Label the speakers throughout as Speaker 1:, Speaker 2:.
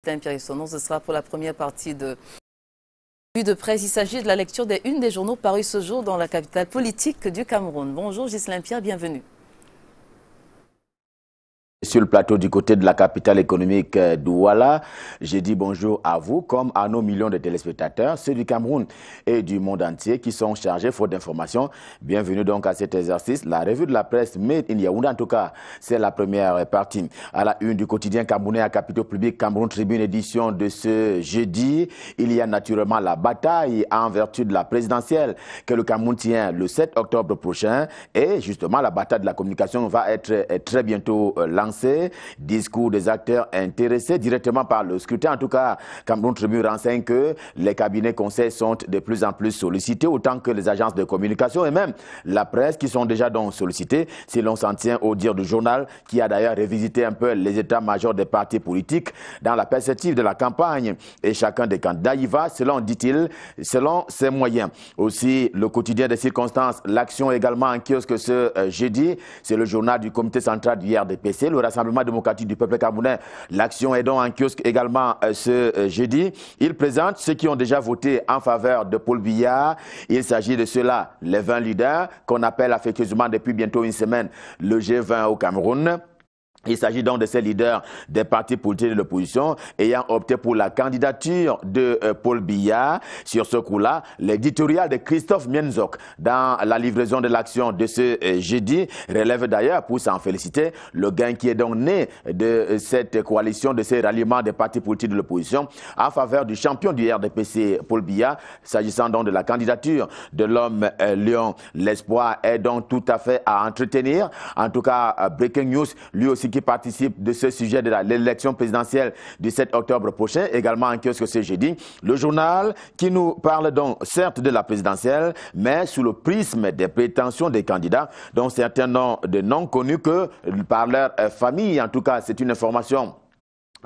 Speaker 1: Pierre-Sonnon, ce sera pour la première partie de Vue de presse. Il s'agit de la lecture des unes des journaux parus ce jour dans la capitale politique du Cameroun. Bonjour Ghislain Pierre, bienvenue.
Speaker 2: Sur le plateau du côté de la capitale économique Douala, j'ai dit bonjour à vous comme à nos millions de téléspectateurs, ceux du Cameroun et du monde entier qui sont chargés faute d'informations. Bienvenue donc à cet exercice. La revue de la presse Made in Yaoundé, en tout cas, c'est la première partie. À la une du quotidien camerounais à capitaux publics, Cameroun Tribune édition de ce jeudi, il y a naturellement la bataille en vertu de la présidentielle que le Cameroun tient le 7 octobre prochain. Et justement, la bataille de la communication va être très bientôt lancée. Discours des acteurs intéressés directement par le scrutin. En tout cas, Cameroun Tribune renseigne que les cabinets conseils sont de plus en plus sollicités, autant que les agences de communication et même la presse qui sont déjà donc sollicités, si l'on s'en tient au dire du journal, qui a d'ailleurs révisité un peu les états-majors des partis politiques dans la perspective de la campagne. Et chacun des candidats y va, selon, dit-il, selon ses moyens. Aussi, le quotidien des circonstances, l'action également en kiosque ce jeudi, c'est le journal du comité central du RDPC, le Rassemblement démocratique du peuple camerounais. L'action est donc en kiosque également ce jeudi. Il présente ceux qui ont déjà voté en faveur de Paul Biya. Il s'agit de ceux-là, les 20 leaders qu'on appelle affectueusement depuis bientôt une semaine le G20 au Cameroun. Il s'agit donc de ces leaders des partis politiques de l'opposition ayant opté pour la candidature de Paul Biya. Sur ce coup-là, l'éditorial de Christophe Mienzok dans la livraison de l'action de ce jeudi relève d'ailleurs, pour s'en féliciter, le gain qui est donc né de cette coalition, de ces ralliements des partis politiques de l'opposition en faveur du champion du RDPC, Paul Biya. S'agissant donc de la candidature de l'homme lion, l'espoir est donc tout à fait à entretenir. En tout cas, Breaking News, lui aussi qui participe de ce sujet de l'élection présidentielle du 7 octobre prochain, également en kiosque ce jeudi. Le journal qui nous parle donc certes de la présidentielle, mais sous le prisme des prétentions des candidats, dont certains noms de noms connus que par leur famille. En tout cas, c'est une information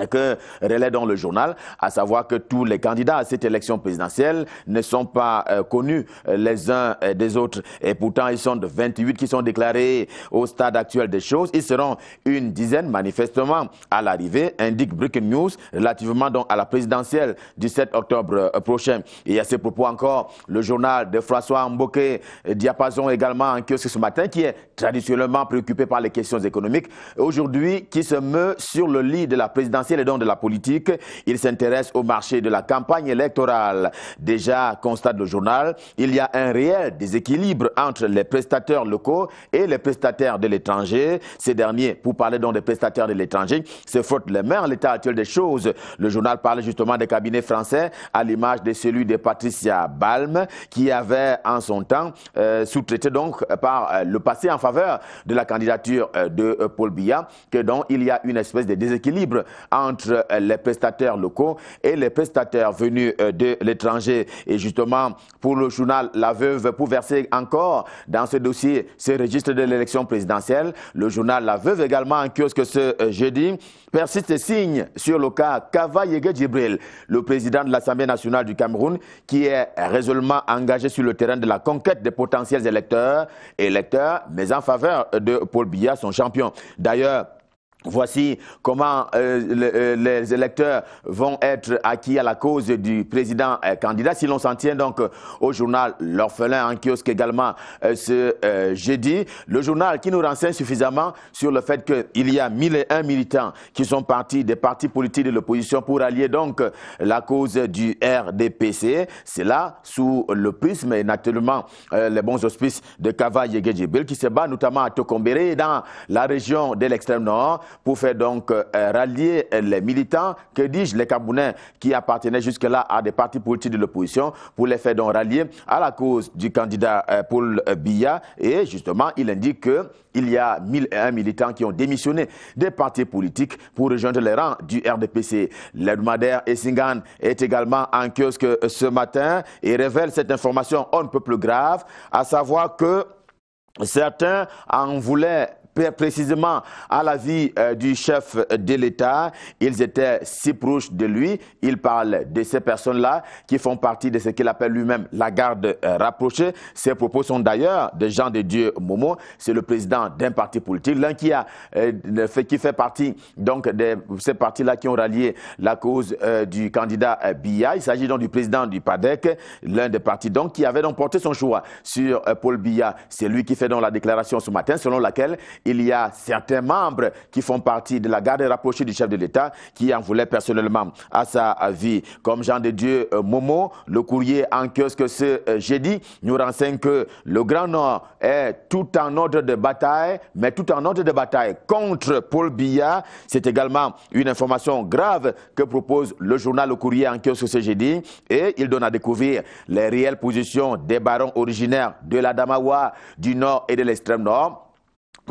Speaker 2: que relaie dans le journal, à savoir que tous les candidats à cette élection présidentielle ne sont pas connus les uns des autres. Et pourtant, ils sont de 28 qui sont déclarés au stade actuel des choses. Ils seront une dizaine manifestement à l'arrivée, indique Breaking News, relativement donc à la présidentielle du 7 octobre prochain. Et à ce propos encore, le journal de François Mboké, Diapason également en kiosque ce matin, qui est traditionnellement préoccupé par les questions économiques, aujourd'hui qui se meut sur le lit de la présidentielle et donc de la politique. Il s'intéresse au marché de la campagne électorale. Déjà, constate le journal, il y a un réel déséquilibre entre les prestataires locaux et les prestataires de l'étranger. Ces derniers, pour parler donc des prestataires de l'étranger, se frottent les mains en l'état actuel des choses. Le journal parle justement des cabinets français, à l'image de celui de Patricia Balm, qui avait en son temps sous-traité donc par le passé en faveur de la candidature de Paul Biya, que donc il y a une espèce de déséquilibre entre les prestataires locaux et les prestataires venus de l'étranger. Et justement, pour le journal La Veuve, pour verser encore dans ce dossier ce registre de l'élection présidentielle, le journal La Veuve également en kiosque ce jeudi persiste et signe sur le cas Kava Yege Djibril, le président de l'Assemblée nationale du Cameroun, qui est résolument engagé sur le terrain de la conquête des potentiels électeurs, mais en faveur de Paul Biya, son champion. D'ailleurs, voici comment les électeurs vont être acquis à la cause du président candidat. Si l'on s'en tient donc au journal L'Orphelin en kiosque également ce jeudi, le journal qui nous renseigne suffisamment sur le fait qu'il y a 1001 militants qui sont partis des partis politiques de l'opposition pour allier donc la cause du RDPC. C'est là sous le prisme et naturellement les bons auspices de Kava Yege Djibril qui se bat notamment à Tokombéré dans la région de l'extrême nord, pour faire donc rallier les militants, que dis-je, les Camerounais qui appartenaient jusque-là à des partis politiques de l'opposition, pour les faire donc rallier à la cause du candidat Paul Biya. Et justement, il indique qu'il y a 1001 militants qui ont démissionné des partis politiques pour rejoindre les rangs du RDPC. L'hebdomadaire Essingan est également en kiosque ce matin et révèle cette information on ne peut plus grave, à savoir que certains en voulaient précisément à la vie du chef de l'État. Ils étaient si proches de lui. Il parle de ces personnes-là qui font partie de ce qu'il appelle lui-même la garde rapprochée. Ces propos sont d'ailleurs de Jean de Dieu Momo. C'est le président d'un parti politique, l'un qui fait partie donc de ces partis-là qui ont rallié la cause du candidat Biya. Il s'agit donc du président du PADEC, l'un des partis donc qui avait donc porté son choix sur Paul Biya. C'est lui qui fait donc la déclaration ce matin selon laquelle il y a certains membres qui font partie de la garde rapprochée du chef de l'État qui en voulaient personnellement à sa vie. Comme Jean de Dieu Momo, le courrier en kiosque ce jeudi nous renseigne que le Grand Nord est tout en ordre de bataille, mais tout en ordre de bataille contre Paul Biya. C'est également une information grave que propose le journal Le Courrier en kiosque ce jeudi et il donne à découvrir les réelles positions des barons originaires de l'Adamawa, du Nord et de l'extrême Nord,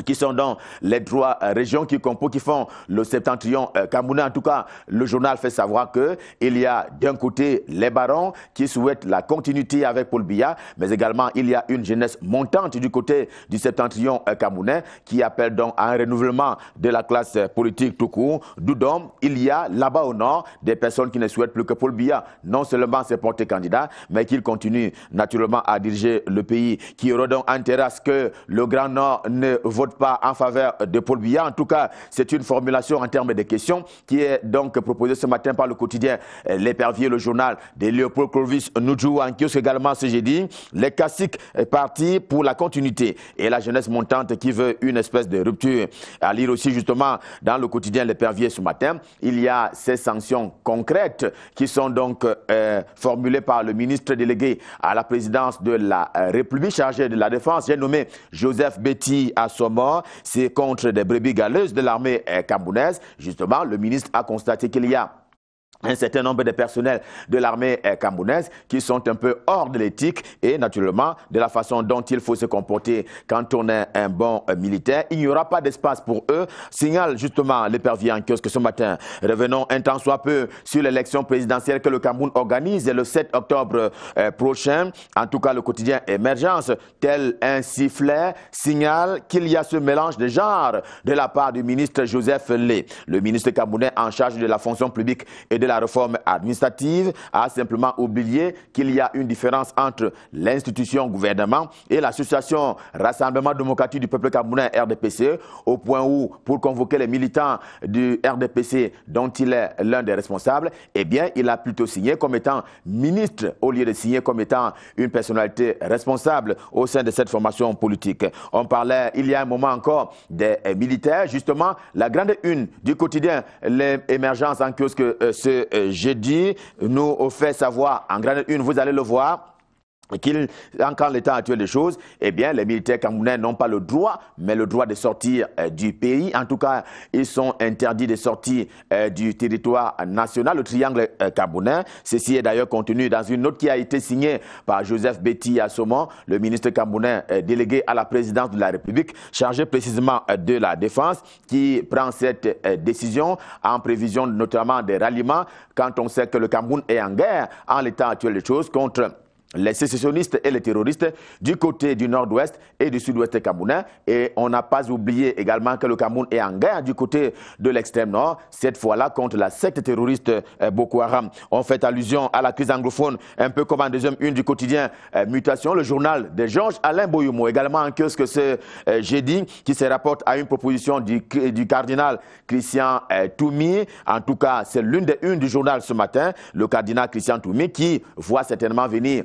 Speaker 2: qui sont dans les trois régions qui font le septentrion camerounais. En tout cas, le journal fait savoir qu'il y a d'un côté les barons qui souhaitent la continuité avec Paul Biya, mais également il y a une jeunesse montante du côté du septentrion camerounais qui appelle donc à un renouvellement de la classe politique tout court. D'où donc il y a là-bas au nord des personnes qui ne souhaitent plus que Paul Biya non seulement se porter candidat, mais qu'il continue naturellement à diriger le pays, qui aura donc intérêt à ce que le Grand Nord ne vote pas en faveur de Paul Biya. En tout cas, c'est une formulation en termes de questions qui est donc proposée ce matin par le quotidien L'Épervier, le journal de Léopold Clovis Noudjou, en kiosque également ce jeudi. Les classiques partis pour la continuité et la jeunesse montante qui veut une espèce de rupture. À lire aussi justement dans le quotidien L'Épervier ce matin, il y a ces sanctions concrètes qui sont donc formulées par le ministre délégué à la présidence de la République chargé de la défense. J'ai nommé Joseph Betty Assomo. C'est contre des brebis galeuses de l'armée camerounaise. Justement, le ministre a constaté qu'il y a un certain nombre de personnels de l'armée camerounaise qui sont un peu hors de l'éthique et naturellement de la façon dont il faut se comporter quand on est un bon militaire. Il n'y aura pas d'espace pour eux, signale justement L'Épervier en kiosque ce matin. Revenons un temps soit peu sur l'élection présidentielle que le Cameroun organise le 7 octobre prochain. En tout cas, le quotidien Émergence, tel un sifflet, signale qu'il y a ce mélange de genres de la part du ministre Joseph Lé. Le ministre camerounais en charge de la fonction publique et de la réforme administrative a simplement oublié qu'il y a une différence entre l'institution gouvernement et l'association Rassemblement démocratique du peuple camerounais RDPC, au point où, pour convoquer les militants du RDPC dont il est l'un des responsables, eh bien, il a plutôt signé comme étant ministre au lieu de signer comme étant une personnalité responsable au sein de cette formation politique. On parlait il y a un moment encore des militaires. Justement, la grande une du quotidien L'Émergence en kiosque jeudi nous fait savoir en grande une, vous allez le voir, qu'en l'état actuel des choses, eh bien, les militaires camerounais n'ont pas le droit, mais le droit de sortir du pays. En tout cas, ils sont interdits de sortir du territoire national, le triangle camerounais. Ceci est d'ailleurs contenu dans une note qui a été signée par Joseph Betty Assomo, le ministre camerounais délégué à la présidence de la République, chargé précisément de la défense, qui prend cette décision en prévision notamment des ralliements, quand on sait que le Cameroun est en guerre en l'état actuel des choses contre les sécessionnistes et les terroristes du côté du nord-ouest et du sud-ouest camerounais. Et on n'a pas oublié également que le Cameroun est en guerre du côté de l'extrême nord, cette fois-là contre la secte terroriste Boko Haram. On fait allusion à la crise anglophone, un peu comme en deuxième une du quotidien Mutation, le journal de Georges-Alain Boyoumo, également en kiosque ce jeudi, qui se rapporte à une proposition du cardinal Christian Toumi. En tout cas, c'est l'une des unes du journal ce matin, le cardinal Christian Toumi, qui voit certainement venir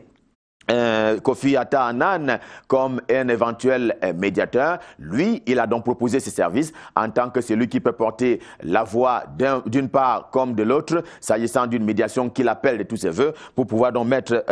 Speaker 2: Kofi Annan comme un éventuel médiateur. Lui, il a donc proposé ses services en tant que celui qui peut porter la voix d'une part comme de l'autre, s'agissant d'une médiation qu'il appelle de tous ses voeux pour pouvoir donc mettre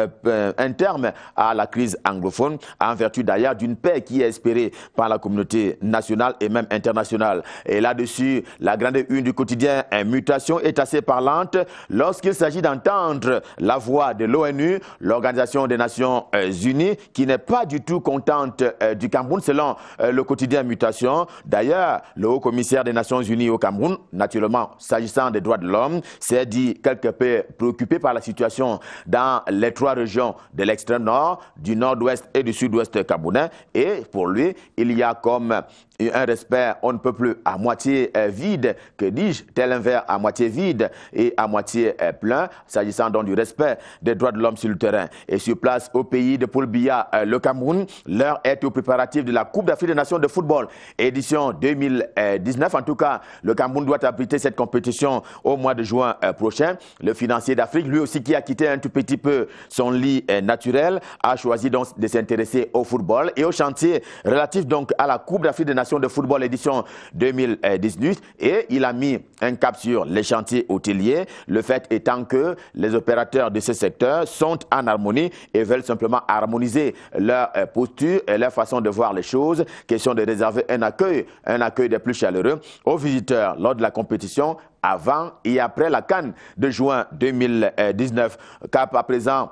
Speaker 2: un terme à la crise anglophone, en vertu d'ailleurs d'une paix qui est espérée par la communauté nationale et même internationale. Et là-dessus, la grande une du quotidien Mutation est assez parlante lorsqu'il s'agit d'entendre la voix de l'ONU, l'Organisation des Nations Nations Unies qui n'est pas du tout contente du Cameroun selon le quotidien Mutation. D'ailleurs, le haut commissaire des Nations Unies au Cameroun, naturellement s'agissant des droits de l'homme, s'est dit quelque peu préoccupé par la situation dans les 3 régions de l'extrême nord, du nord-ouest et du sud-ouest camerounais. Et pour lui, il y a comme un respect, on ne peut plus à moitié vide, que dis-je, tel un verre à moitié vide et à moitié plein, s'agissant donc du respect des droits de l'homme sur le terrain. Et sur place, au pays de Paul Biya, le Cameroun, l'heure est au préparatif de la Coupe d'Afrique des Nations de football, édition 2019. En tout cas, le Cameroun doit abriter cette compétition au mois de juin prochain. Le financier d'Afrique, lui aussi qui a quitté un tout petit peu son lit naturel, a choisi donc de s'intéresser au football et au chantier relatif donc à la Coupe d'Afrique des Nations de football édition 2018 et il a mis un cap sur les chantiers hôteliers, le fait étant que les opérateurs de ce secteur sont en harmonie et veulent simplement harmoniser leur posture et leur façon de voir les choses, question de réserver un accueil des plus chaleureux aux visiteurs lors de la compétition avant et après la CAN de juin 2019. Cap à présent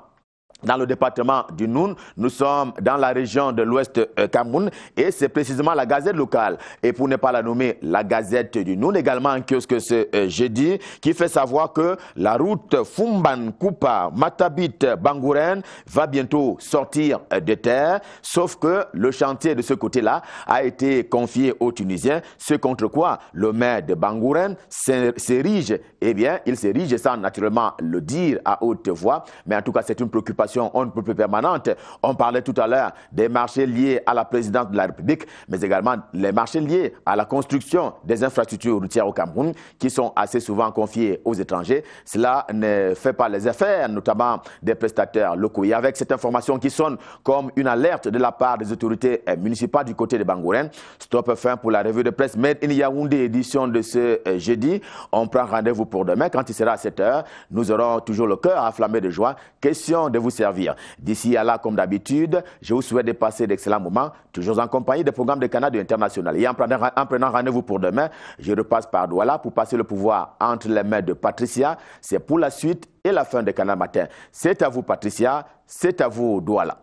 Speaker 2: dans le département du Noun, nous sommes dans la région de l'ouest Cameroun et c'est précisément la gazette locale. Et pour ne pas la nommer, la gazette du Noun, également un kiosque ce jeudi, qui fait savoir que la route Fumban-Kupa-Matabit-Bangouren va bientôt sortir de terre, sauf que le chantier de ce côté-là a été confié aux Tunisiens, ce contre quoi le maire de Bangouren s'érige. Eh bien, il s'érige sans naturellement le dire à haute voix, mais en tout cas, c'est une préoccupation on ne peut plus permanente. On parlait tout à l'heure des marchés liés à la présidence de la République, mais également les marchés liés à la construction des infrastructures routières au Cameroun qui sont assez souvent confiés aux étrangers. Cela ne fait pas les affaires, notamment des prestataires locaux. Et avec cette information qui sonne comme une alerte de la part des autorités municipales du côté de Bangouren, stop fin pour la revue de presse Made in Yaoundé édition de ce jeudi. On prend rendez-vous pour demain quand il sera à 7 h. Nous aurons toujours le cœur enflammé de joie. Question de vous servir. D'ici à là, comme d'habitude, je vous souhaite de passer d'excellents moments, toujours en compagnie des programmes de Canada international. Et en prenant rendez-vous pour demain, je repasse par Douala pour passer le pouvoir entre les mains de Patricia. C'est pour la suite et la fin de Canal Matin. C'est à vous, Patricia. C'est à vous, Douala.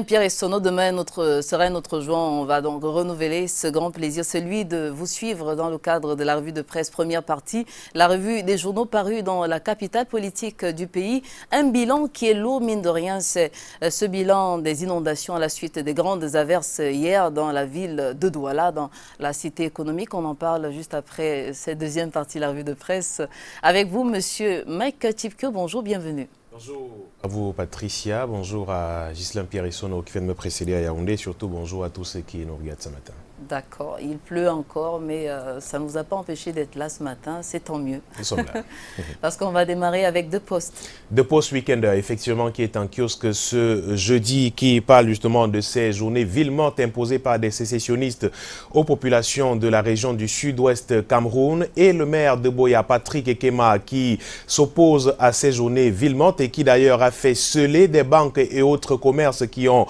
Speaker 1: Pierre et Sono, demain sera notre jour. On va donc renouveler ce grand plaisir, celui de vous suivre dans le cadre de la revue de presse première partie, la revue des journaux parus dans la capitale politique du pays. Un bilan qui est lourd, mine de rien, c'est ce bilan des inondations à la suite des grandes averses hier dans la ville de Douala, dans la cité économique. On en parle juste après cette deuxième partie de la revue de presse. Avec vous, monsieur Mike Tipko, bonjour, bienvenue.
Speaker 3: Bonjour à vous, Patricia. Bonjour à Ghislain Pierre-Issono qui vient de me précéder à Yaoundé. Surtout, bonjour à tous ceux qui nous regardent ce matin.
Speaker 1: D'accord. Il pleut encore, mais ça ne nous a pas empêché d'être là ce matin. C'est tant mieux.
Speaker 3: Nous sommes là.
Speaker 1: Parce qu'on va démarrer avec Deux Postes.
Speaker 3: Deux Postes Week-end, effectivement, qui est en kiosque ce jeudi, qui parle justement de ces journées vilement imposées par des sécessionnistes aux populations de la région du sud-ouest Cameroun. Et le maire de Boya, Patrick Ekema, qui s'oppose à ces journées vilement et qui d'ailleurs a fait sceller des banques et autres commerces qui ont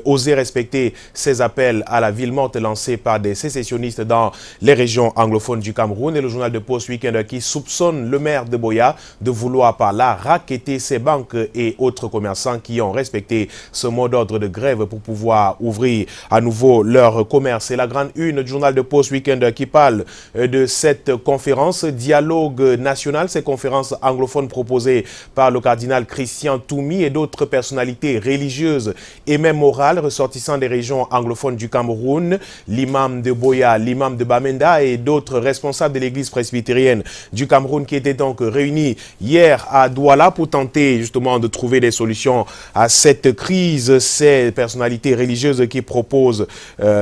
Speaker 3: osé respecter ces appels à la ville morte lancés par des sécessionnistes dans les régions anglophones du Cameroun. Et le journal de Post Weekend qui soupçonne le maire de Boya de vouloir par là racketter ces banques et autres commerçants qui ont respecté ce mot d'ordre de grève pour pouvoir ouvrir à nouveau leur commerce. Et la grande une du journal de Post Weekend qui parle de cette conférence dialogue national, ces conférences anglophones proposées par le cardinal Christian Toumi et d'autres personnalités religieuses et même morales ressortissant des régions anglophones du Cameroun, l'imam de Boya, l'imam de Bamenda et d'autres responsables de l'église presbytérienne du Cameroun qui étaient donc réunis hier à Douala pour tenter justement de trouver des solutions à cette crise. Ces personnalités religieuses qui proposent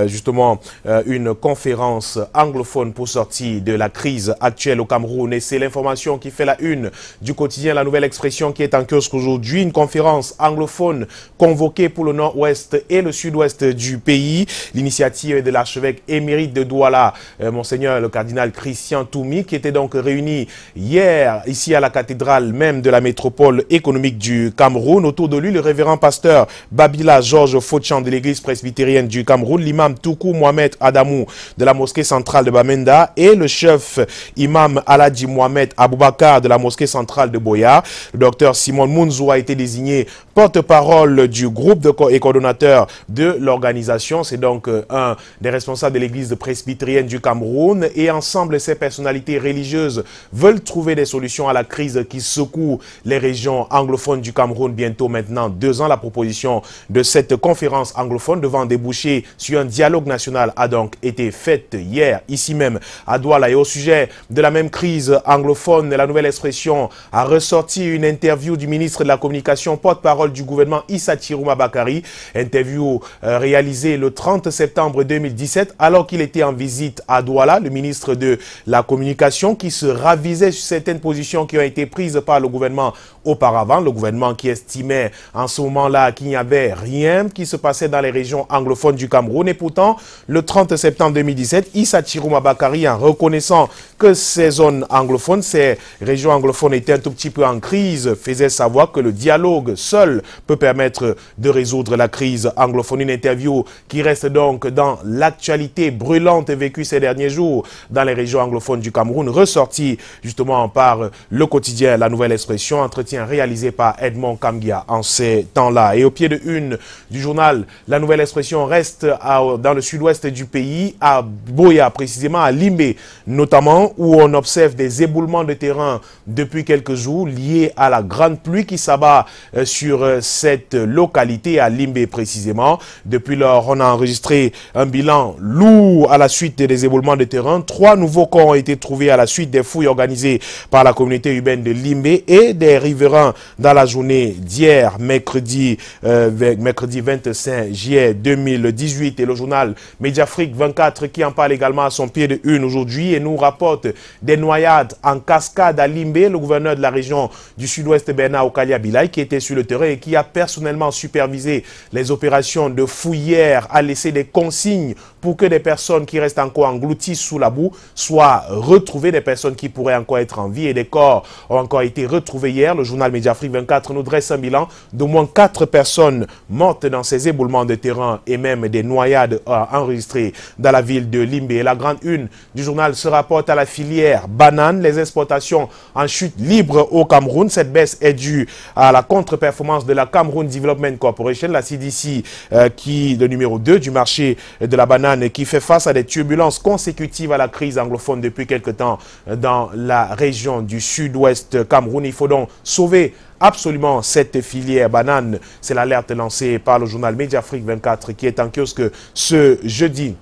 Speaker 3: justement une conférence anglophone pour sortir de la crise actuelle au Cameroun. Et c'est l'information qui fait la une du quotidien La Nouvelle Expression qui est en kiosque aujourd'hui. Une conférence anglophone convoquée pour le nord-ouest et le sud-ouest du pays. L'initiative de l'archevêque l'archevêque émérite de Douala, Monseigneur le cardinal Christian Toumi, qui était donc réuni hier ici à la cathédrale même de la métropole économique du Cameroun. Autour de lui, le révérend pasteur Babila Georges Fochan de l'église presbytérienne du Cameroun, l'imam Toukou Mohamed Adamou de la mosquée centrale de Bamenda et le chef imam Aladji Mohamed Aboubakar de la mosquée centrale de Boya. Le docteur Simon Mounzou a été désigné porte-parole du groupe et coordonnateur de l'organisation. C'est donc un des responsables de l'église presbytérienne du Cameroun. Et ensemble, ces personnalités religieuses veulent trouver des solutions à la crise qui secoue les régions anglophones du Cameroun. Bientôt maintenant 2 ans, la proposition de cette conférence anglophone devant déboucher sur un dialogue national a donc été faite hier, ici même à Douala. Et au sujet de la même crise anglophone, la Nouvelle Expression a ressorti une interview du ministre de la Communication, porte-parole du gouvernement Issa Chirouma Bakari, interview réalisée le 30 septembre 2017 alors qu'il était en visite à Douala. Le ministre de la Communication qui se ravisait sur certaines positions qui ont été prises par le gouvernement auparavant, le gouvernement qui estimait en ce moment-là qu'il n'y avait rien qui se passait dans les régions anglophones du Cameroun. Et pourtant, le 30 septembre 2017, Issa Chirouma Bakari, en reconnaissant que ces zones anglophones, ces régions anglophones étaient un tout petit peu en crise, faisait savoir que le dialogue seul peut permettre de résoudre la crise anglophone. Une interview qui reste donc dans l'actualité brûlante vécue ces derniers jours dans les régions anglophones du Cameroun, ressortie justement par le quotidien La Nouvelle Expression, entretien réalisé par Edmond Kamgia en ces temps-là. Et au pied de une du journal, La Nouvelle Expression reste dans le sud-ouest du pays, à Boya précisément, à Limbe notamment, où on observe des éboulements de terrain depuis quelques jours liés à la grande pluie qui s'abat sur cette localité, à Limbe précisément. Depuis lors, on a enregistré un bilan lourd à la suite des éboulements de terrain. 3 nouveaux corps ont été trouvés à la suite des fouilles organisées par la communauté urbaine de Limbe et des riverains dans la journée d'hier, mercredi 25 juillet 2018. Et le journal Mediafrique 24 qui en parle également à son pied de une aujourd'hui et nous rapporte des noyades en cascade à Limbe. Le gouverneur de la région du sud-ouest, Bernard Okalia Bilay, qui était sur le terrain et qui a personnellement supervisé les opérations de fouillère, a laissé des consignes pour que des personnes qui restent encore englouties sous la boue soient retrouvées, des personnes qui pourraient encore être en vie, et des corps ont encore été retrouvés hier. Le journal Mediafrique 24 nous dresse un bilan d'au moins 4 personnes mortes dans ces éboulements de terrain et même des noyades enregistrées dans la ville de Limbe. Et la grande une du journal se rapporte à la filière banane, les exportations en chute libre au Cameroun. Cette baisse est due à la contre-performance de la Cameroun Development Corporation, la CDC, le numéro 2 du marché de la banane, qui fait face à des turbulences consécutives à la crise anglophone depuis quelque temps dans la région du sud-ouest Cameroun. Il faut donc sauver absolument cette filière banane. C'est l'alerte lancée par le journal Mediafrique 24 qui est en kiosque ce jeudi.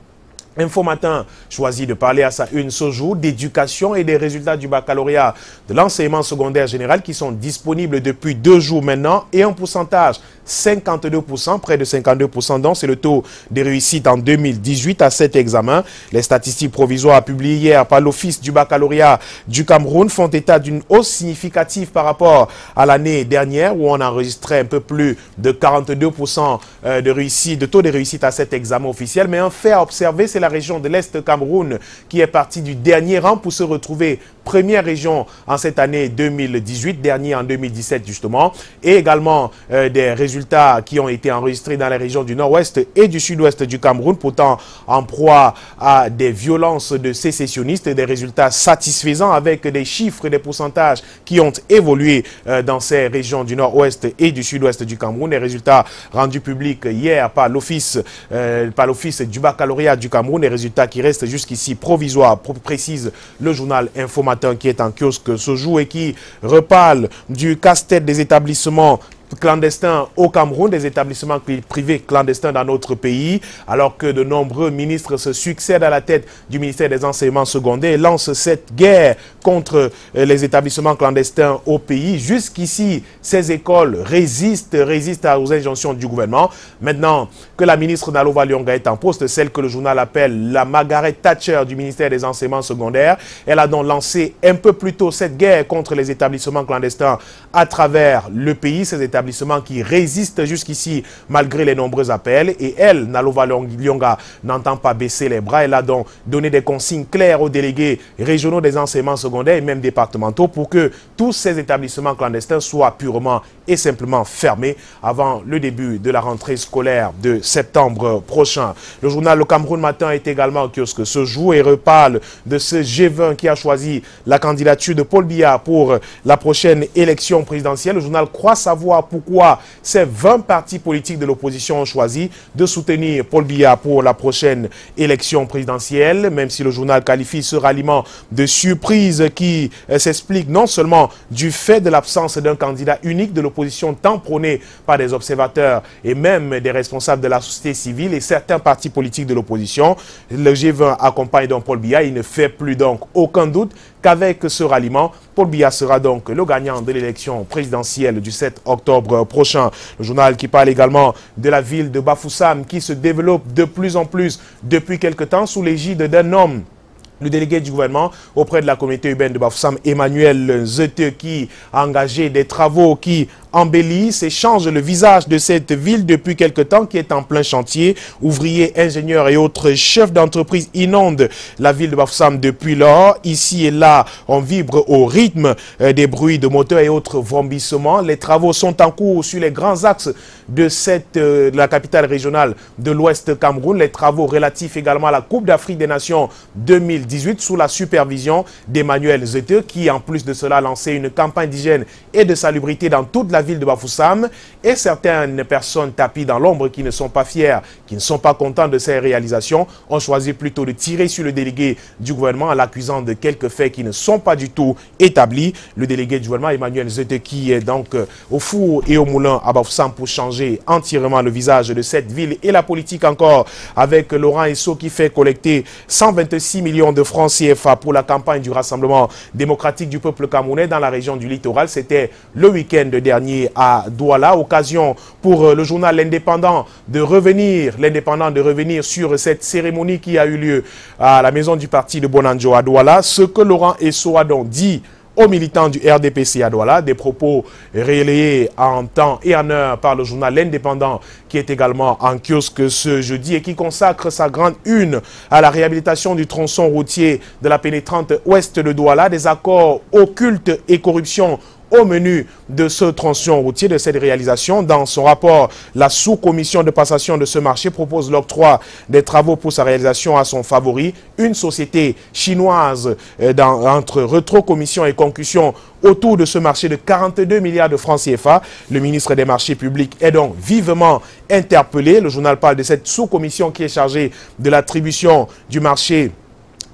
Speaker 3: Info Matin choisit de parler à sa une ce jour d'éducation et des résultats du baccalauréat de l'enseignement secondaire général qui sont disponibles depuis 2 jours maintenant et un pourcentage 52%, près de 52%, donc c'est le taux de réussite en 2018 à cet examen. Les statistiques provisoires publiées hier par l'Office du baccalauréat du Cameroun font état d'une hausse significative par rapport à l'année dernière où on enregistrait un peu plus de 42% de taux de réussite à cet examen officiel. Mais un fait à observer, c'est la région de l'Est Cameroun qui est partie du dernier rang pour se retrouver première région en cette année 2018, dernier en 2017 justement, et également des résultats qui ont été enregistrés dans les régions du nord-ouest et du sud-ouest du Cameroun, pourtant en proie à des violences de sécessionnistes, des résultats satisfaisants avec des chiffres et des pourcentages qui ont évolué dans ces régions du nord-ouest et du sud-ouest du Cameroun. Les résultats rendus publics hier par l'Office du baccalauréat du Cameroun, les résultats qui restent jusqu'ici provisoires, précise le journal Info Matin qui est en kiosque ce jour et qui reparle du casse-tête des établissements clandestins au Cameroun, des établissements privés clandestins dans notre pays, alors que de nombreux ministres se succèdent à la tête du ministère des enseignements secondaires et lancent cette guerre contre les établissements clandestins au pays. Jusqu'ici, ces écoles résistent aux injonctions du gouvernement. Maintenant que la ministre Nalova Lyonga est en poste, celle que le journal appelle la Margaret Thatcher du ministère des enseignements secondaires, elle a donc lancé un peu plus tôt cette guerre contre les établissements clandestins à travers le pays. Ces établissements établissement qui résiste jusqu'ici malgré les nombreux appels. Et elle, Nalova Lyonga, n'entend pas baisser les bras. Elle a donc donné des consignes claires aux délégués régionaux des enseignements secondaires et même départementaux pour que tous ces établissements clandestins soient purement et simplement fermés avant le début de la rentrée scolaire de septembre prochain. Le journal Le Cameroun Matin est également au kiosque ce jour et reparle de ce G20 qui a choisi la candidature de Paul Biya pour la prochaine élection présidentielle. Le journal croit savoir pourquoi ces 20 partis politiques de l'opposition ont choisi de soutenir Paul Biya pour la prochaine élection présidentielle, même si le journal qualifie ce ralliement de surprise qui s'explique non seulement du fait de l'absence d'un candidat unique de l'opposition tant prôné par des observateurs et même des responsables de la société civile et certains partis politiques de l'opposition. Le G20 accompagne donc Paul Biya. Il ne fait plus donc aucun doute qu'avec ce ralliement, Paul Biya sera donc le gagnant de l'élection présidentielle du 7 octobre prochain. Le journal qui parle également de la ville de Bafoussam qui se développe de plus en plus depuis quelque temps sous l'égide d'un homme. Le délégué du gouvernement auprès de la communauté urbaine de Bafoussam, Emmanuel Zete, qui a engagé des travaux qui embellissent et changent le visage de cette ville depuis quelque temps, qui est en plein chantier. Ouvriers, ingénieurs et autres chefs d'entreprise inondent la ville de Bafoussam depuis lors. Ici et là, on vibre au rythme des bruits de moteurs et autres vombissements. Les travaux sont en cours sur les grands axes de la capitale régionale de l'Ouest Cameroun. Les travaux relatifs également à la Coupe d'Afrique des Nations 2018 sous la supervision d'Emmanuel Zete, qui en plus de cela a lancé une campagne d'hygiène et de salubrité dans toute la ville de Bafoussam. Et certaines personnes tapis dans l'ombre qui ne sont pas fiers, qui ne sont pas contents de ces réalisations, ont choisi plutôt de tirer sur le délégué du gouvernement en l'accusant de quelques faits qui ne sont pas du tout établis. Le délégué du gouvernement, Emmanuel Zete, qui est donc au four et au moulin à Bafoussam pour changer entièrement le visage de cette ville. Et la politique encore avec Laurent Esso qui fait collecter 126 millions de francs CFA pour la campagne du Rassemblement démocratique du peuple camerounais dans la région du littoral. C'était le week-end dernier à Douala. Occasion pour le journal L'Indépendant de revenir sur cette cérémonie qui a eu lieu à la maison du parti de Bonanjo à Douala. Ce que Laurent Esso a donc dit aux militants du RDPC à Douala, des propos relayés en temps et en heure par le journal L'Indépendant qui est également en kiosque ce jeudi et qui consacre sa grande une à la réhabilitation du tronçon routier de la pénétrante ouest de Douala, des accords occultes et corruption au menu de ce tronçon routier, de cette réalisation. Dans son rapport, la sous-commission de passation de ce marché propose l'octroi des travaux pour sa réalisation à son favori, une société chinoise entre rétrocommission et concussion autour de ce marché de 42 milliards de francs CFA. Le ministre des Marchés publics est donc vivement interpellé. Le journal parle de cette sous-commission qui est chargée de l'attribution du marché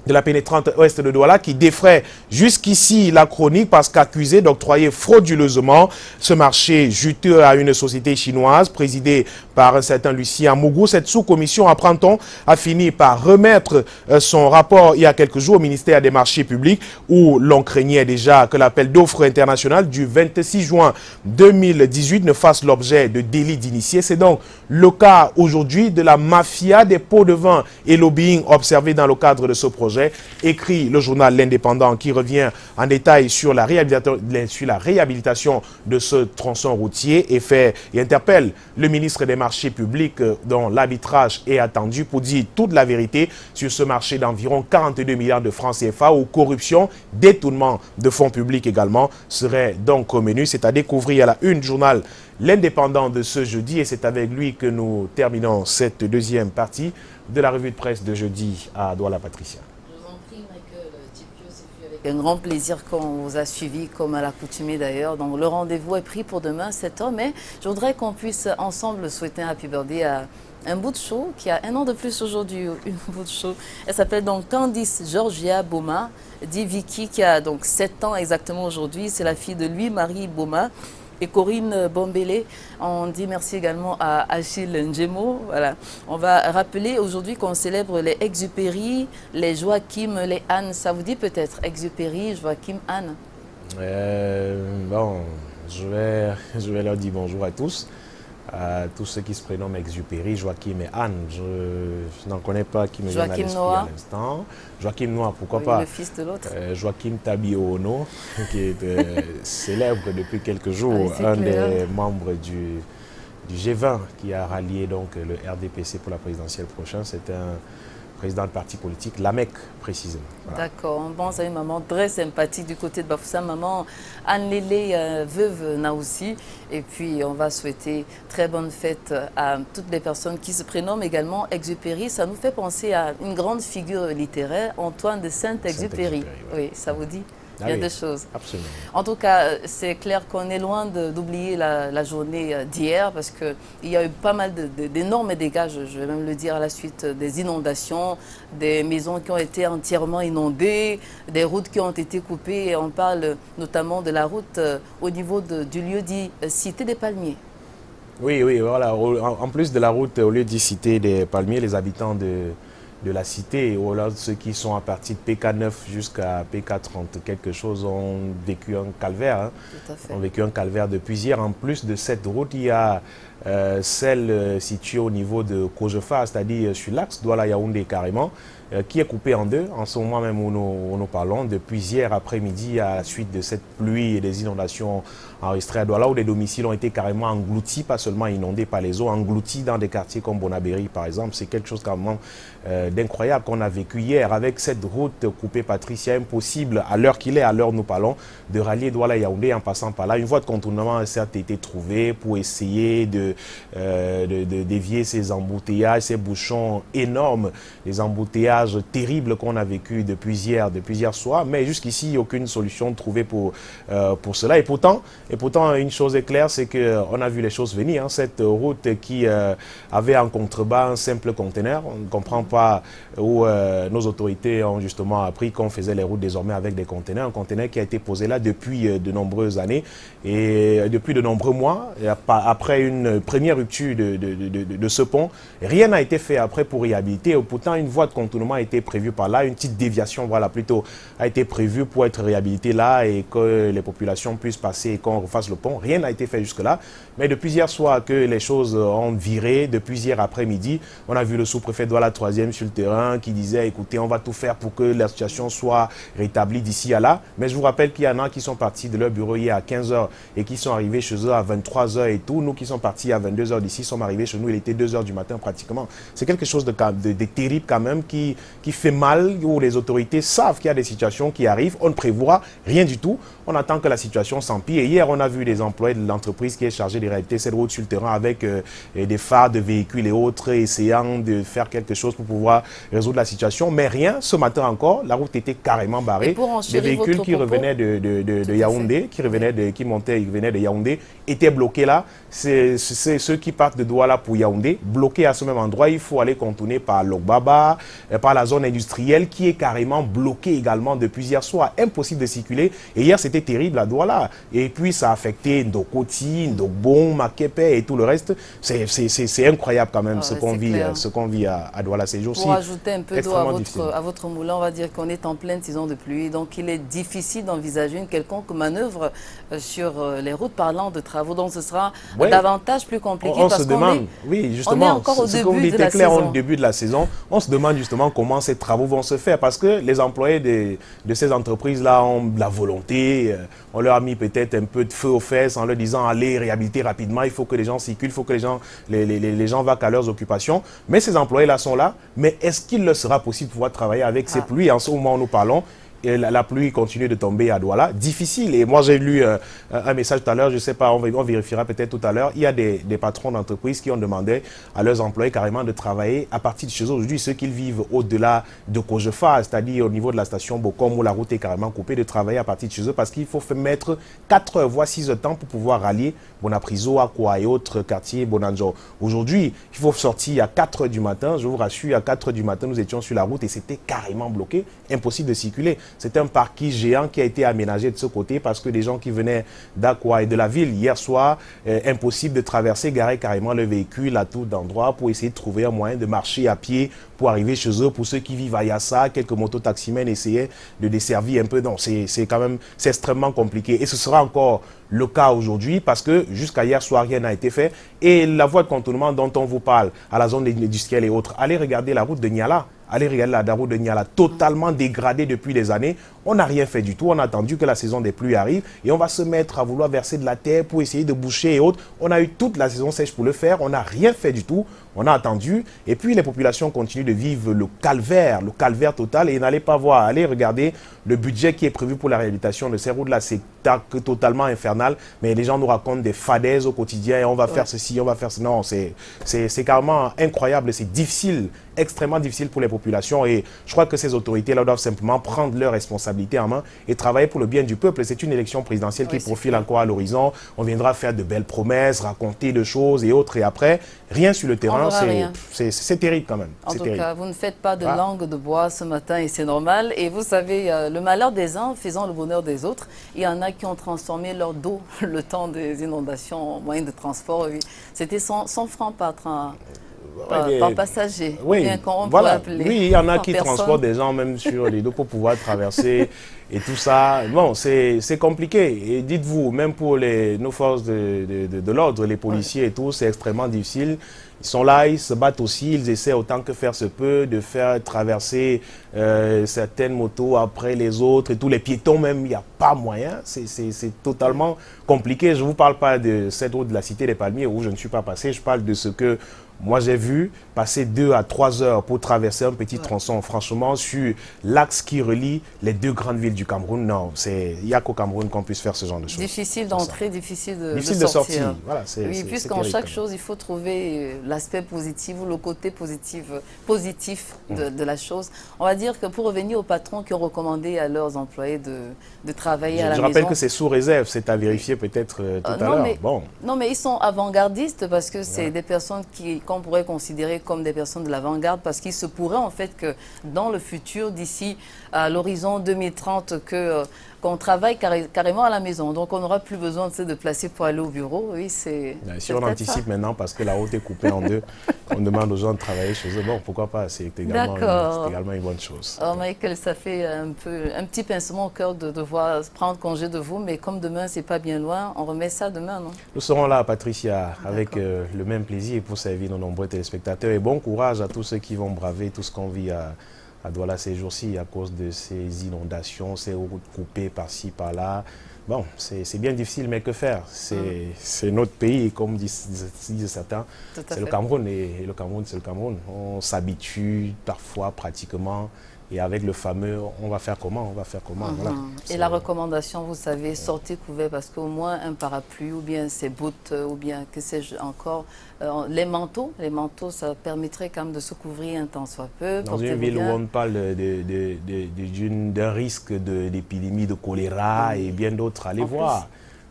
Speaker 3: de la pénétrante ouest de Douala qui défraie jusqu'ici la chronique parce qu'accusé d'octroyer frauduleusement ce marché juteux à une société chinoise présidée par un certain Lucien Mougou. Cette sous-commission, apprend-on, a fini par remettre son rapport il y a quelques jours au ministère des Marchés publics où l'on craignait déjà que l'appel d'offres international du 26 juin 2018 ne fasse l'objet de délits d'initiés. C'est donc le cas aujourd'hui de la mafia des pots de vin et lobbying observé dans le cadre de ce projet. Écrit le journal L'Indépendant qui revient en détail sur la réhabilitation de ce tronçon routier et interpelle le ministre des Marchés publics dont l'arbitrage est attendu pour dire toute la vérité sur ce marché d'environ 42 milliards de francs CFA où corruption, détournement de fonds publics également serait donc au menu. C'est à découvrir à la une du journal L'Indépendant de ce jeudi et c'est avec lui que nous terminons cette deuxième partie de la revue de presse de jeudi à Douala. Patricia.
Speaker 1: Un grand plaisir qu'on vous a suivi, comme à l'accoutumée d'ailleurs. Donc le rendez-vous est pris pour demain, 7h. Mais je voudrais qu'on puisse ensemble souhaiter un happy birthday à un bout de chou qui a un an de plus aujourd'hui. Une bout de chou. Elle s'appelle donc Candice Georgia Boma, dit Vicky, qui a donc 7 ans exactement aujourd'hui. C'est la fille de Louis-Marie Boma. Et Corinne Bombélé, on dit merci également à Achille Njemo. Voilà. On va rappeler aujourd'hui qu'on célèbre les Exupéry, les Joachim, les Anne. Ça vous dit peut-être Exupéry, Joachim, Anne?
Speaker 3: Bon, je vais leur dire bonjour à tous. tous ceux qui se prénomment Exupéry, Joachim et Anne. Je n'en connais pas qui me viennent à l'esprit à l'instant. Joachim Noah, pourquoi pas.
Speaker 1: Le fils de l'autre.
Speaker 3: Joachim Tabiono, qui est célèbre depuis quelques jours, des membres du G20 qui a rallié donc le RDPC pour la présidentielle prochaine. C'est un président de parti politique, l'AMEC précisément. Voilà.
Speaker 1: D'accord, on pense à une maman très sympathique du côté de Bafoussam, maman Anne-Lélé, veuve Naoussi. Et puis on va souhaiter très bonne fête à toutes les personnes qui se prénomment également Exupéry. Ça nous fait penser à une grande figure littéraire, Antoine de Saint-Exupéry. Oui, ça vous dit? Il y a des choses.
Speaker 3: Absolument.
Speaker 1: En tout cas, c'est clair qu'on est loin d'oublier la journée d'hier parce qu'il y a eu pas mal d'énormes dégâts, je vais même le dire, à la suite des inondations, des maisons qui ont été entièrement inondées, des routes qui ont été coupées. Et on parle notamment de la route au niveau du lieu dit Cité des Palmiers.
Speaker 3: Oui, oui, voilà. En plus de la route au lieu dit Cité des Palmiers, les habitants de la cité, ou alors ceux qui sont à partir de PK9 jusqu'à PK30 quelque chose ont vécu un calvaire. Hein.
Speaker 1: Tout à fait.
Speaker 3: Ont vécu un calvaire depuis hier. En plus de cette route, il y a celle située au niveau de Kojefa, c'est-à-dire sur l'axe Douala-Yaoundé carrément, qui est coupée en deux en ce moment même où nous parlons, depuis hier après-midi à la suite de cette pluie et des inondations enregistrées à Douala, où des domiciles ont été carrément engloutis, pas seulement inondés par les eaux, engloutis dans des quartiers comme Bonabéry par exemple. C'est quelque chose quand même d'incroyable qu'on a vécu hier avec cette route coupée, Patricia. Impossible à l'heure qu'il est, à l'heure où nous parlons, de rallier Douala-Yaoundé en passant par là. Une voie de contournement a certes été trouvée pour essayer de dévier ces embouteillages, ces bouchons énormes, les embouteillages terribles qu'on a vécu depuis hier soir, mais jusqu'ici aucune solution trouvée pour cela. Et pourtant, une chose est claire, c'est qu'on a vu les choses venir. Hein. Cette route qui avait en contrebas un simple conteneur, on ne comprend pas où nos autorités ont justement appris qu'on faisait les routes désormais avec des conteneurs, un conteneur qui a été posé là depuis de nombreuses années et depuis de nombreux mois. Après une première rupture de ce pont, rien n'a été fait après pour réhabiliter. Pourtant, une voie de contournement a été prévue par là, une petite déviation, voilà, plutôt, a été prévue pour être réhabilitée là et que les populations puissent passer et qu'on refasse le pont. Rien n'a été fait jusque-là. Mais depuis hier soir que les choses ont viré, depuis hier après-midi, on a vu le sous-préfet de la 3e sur le terrain qui disait, écoutez, on va tout faire pour que la situation soit rétablie d'ici à là. Mais je vous rappelle qu'il y en a qui sont partis de leur bureau hier à 15 h et qui sont arrivés chez eux à 23 h et tout. Nous qui sommes partis à 22 h d'ici sommes arrivés chez nous, il était 2 h du matin pratiquement. C'est quelque chose de terrible quand même qui fait mal, où les autorités savent qu'il y a des situations qui arrivent, on ne prévoit rien du tout, on attend que la situation s'empire. Et hier, on a vu des employés de l'entreprise qui est chargée de réaliser cette route sur le terrain avec des phares de véhicules et autres, essayant de faire quelque chose pour pouvoir résoudre la situation. Mais rien, ce matin encore, la route était carrément barrée. Des véhicules qui revenaient de Yaoundé, qui venaient de Yaoundé, étaient bloqués là. C'est ceux qui partent de Douala pour Yaoundé, bloqués à ce même endroit. Il faut aller contourner par Logbaba, par la zone industrielle qui est carrément bloquée également depuis hier soir. Impossible de circuler. Et hier, c'était terrible à Douala. Et puis, ça a affecté Ndokoti, Ndokbon, Makepe et tout le reste. C'est incroyable quand même ce qu'on vit à Douala ces jours-ci.
Speaker 1: Pour ajouter un peu d'eau à votre moulin, on va dire qu'on est en pleine saison de pluie. Donc, il est difficile d'envisager une quelconque manœuvre sur les routes parlant de travaux. Donc, ce sera davantage plus compliqué.
Speaker 3: On se demande, oui, justement,
Speaker 1: on est encore au début de la saison.
Speaker 3: Au début de la saison, on se demande justement comment ces travaux vont se faire parce que les employés de ces entreprises-là ont de la volonté. On leur a mis peut-être un peu de feu aux fesses en leur disant allez réhabiliter rapidement, il faut que les gens circulent, il faut que les gens vaquent à leurs occupations. Mais ces employés-là sont là. Mais est-ce qu'il leur sera possible de pouvoir travailler avec ces pluies en ce moment où nous parlons? Et la pluie continue de tomber à Douala. Difficile. Et moi, j'ai lu un message tout à l'heure, je ne sais pas, on vérifiera peut-être tout à l'heure. Il y a des patrons d'entreprises qui ont demandé à leurs employés carrément de travailler à partir de chez eux. Aujourd'hui, ceux qui vivent au-delà de Kojefa, c'est-à-dire au niveau de la station Bokom où la route est carrément coupée, de travailler à partir de chez eux parce qu'il faut mettre 4 voire 6 heures de temps pour pouvoir rallier Bonapriso, Akwa et autres quartiers Bonanjo. Aujourd'hui, il faut sortir à 4 h du matin. Je vous rassure, à 4 h du matin, nous étions sur la route et c'était carrément bloqué. Impossible de circuler. C'est un parking géant qui a été aménagé de ce côté parce que des gens qui venaient d'Aqua et de la ville hier soir, impossible de traverser, garer carrément le véhicule à tout d'endroit pour essayer de trouver un moyen de marcher à pied pour arriver chez eux. Pour ceux qui vivent à Yassa, quelques mototaximens essayaient de desservir un peu. Non, c'est extrêmement compliqué. Et ce sera encore le cas aujourd'hui parce que jusqu'à hier soir, rien n'a été fait. Et la voie de contournement dont on vous parle, à la zone industrielle et autres, allez regarder la route de Niala. Allez regarder la route de Niala, totalement dégradée depuis des années. On n'a rien fait du tout. On a attendu que la saison des pluies arrive et on va se mettre à vouloir verser de la terre pour essayer de boucher et autres. On a eu toute la saison sèche pour le faire. On n'a rien fait du tout. On a attendu. Et puis les populations continuent de vivre le calvaire total. Et n'allez pas voir, allez regarder le budget qui est prévu pour la réhabilitation de ces routes-là. C'est totalement infernal. Mais les gens nous racontent des fadaises au quotidien. Et on va faire ceci, on va faire cela. Non, c'est carrément incroyable. C'est difficile, extrêmement difficile pour les populations. Et je crois que ces autorités-là doivent simplement prendre leurs responsabilités en main et travailler pour le bien du peuple. C'est une élection présidentielle qui profile encore à l'horizon. On viendra faire de belles promesses, raconter des choses et autres. Et après, rien sur le terrain. C'est terrible quand même.
Speaker 1: En tout cas, vous ne faites pas de langue de bois ce matin et c'est normal. Et vous savez, le malheur des uns faisant le bonheur des autres. Il y en a qui ont transformé leur dos le temps des inondations en moyen de transport. Oui. C'était 100 francs par train. Par passager,
Speaker 3: oui,
Speaker 1: bien qu'on
Speaker 3: voilà.
Speaker 1: appeler.
Speaker 3: Oui, il y en a qui transportent des gens même sur les dos pour pouvoir traverser et tout ça. Bon, c'est compliqué. Et dites-vous, même pour nos forces de l'ordre, les policiers et tout, c'est extrêmement difficile. Ils sont là, ils se battent aussi, ils essaient autant que faire se peut de faire traverser certaines motos après les autres et tous les piétons même, il n'y a pas moyen. C'est totalement compliqué. Je ne vous parle pas de cette route de la Cité des Palmiers où je ne suis pas passé, je parle de ce que moi, j'ai vu passer 2 à 3 heures pour traverser un petit tronçon. Franchement, sur l'axe qui relie les 2 grandes villes du Cameroun, non, il n'y a qu'au Cameroun qu'on puisse faire ce genre de choses.
Speaker 1: Difficile d'entrer, difficile de
Speaker 3: sortir. Voilà,
Speaker 1: oui, puisqu'en chaque chose, il faut trouver l'aspect positif ou le côté positif de la chose. On va dire que pour revenir aux patrons qui ont recommandé à leurs employés de travailler à la maison.
Speaker 3: Je rappelle que c'est sous réserve, c'est à vérifier peut-être tout à l'heure. Bon.
Speaker 1: Non, mais ils sont avant-gardistes parce que c'est des personnes qu'on pourrait considérer comme des personnes de l'avant-garde parce qu'il se pourrait en fait que dans le futur, d'ici à l'horizon 2030, qu'on travaille carrément à la maison. Donc on n'aura plus besoin de placer pour aller au bureau. Oui, c'est
Speaker 3: si on anticipe ça. Maintenant parce que la route est coupée en 2, on demande aux gens de travailler chez eux. Bon, pourquoi pas, c'est également une bonne chose.
Speaker 1: Alors Michael, ça fait un petit pincement au cœur de devoir prendre congé de vous, mais comme demain, c'est pas bien loin, on remet ça demain, non?
Speaker 3: Nous serons là, Patricia, avec le même plaisir pour servir nos nombreux téléspectateurs. Et bon courage à tous ceux qui vont braver tout ce qu'on vit à Douala ces jours-ci à cause de ces inondations, ces routes coupées par-ci, par-là. Bon, c'est bien difficile, mais que faire? C'est notre pays, comme disent certains. C'est le Cameroun, et le Cameroun, c'est le Cameroun. On s'habitue parfois, pratiquement. Et avec le fameux, on va faire comment? On va faire comment? Voilà.
Speaker 1: Et la recommandation, vous savez, sortez couvert parce qu'au moins un parapluie ou bien ses bottes ou bien que sais-je encore. Les manteaux, ça permettrait quand même de se couvrir un temps soit peu.
Speaker 3: Dans une ville où on parle d'un risque d'épidémie de choléra et bien d'autres, allez voir.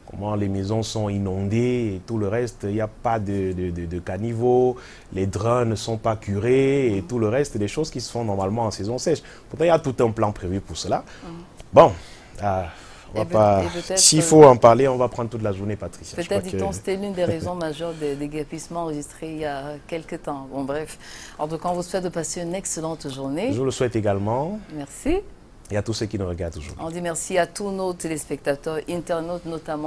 Speaker 3: Comment les maisons sont inondées et tout le reste, il n'y a pas de caniveau, les drains ne sont pas curés et tout le reste, des choses qui se font normalement en saison sèche. Pourtant, il y a tout un plan prévu pour cela. Bon, on va pas. S'il faut en parler, on va prendre toute la journée, Patricia.
Speaker 1: Peut-être, dit-on, c'était l'une des raisons majeures des guépissements enregistrés il y a quelques temps. Bon, bref. En tout cas, on vous souhaite de passer une excellente journée.
Speaker 3: Je le souhaite également.
Speaker 1: Merci.
Speaker 3: Et à tous ceux qui nous regardent toujours.
Speaker 1: On dit merci à tous nos téléspectateurs, internautes notamment.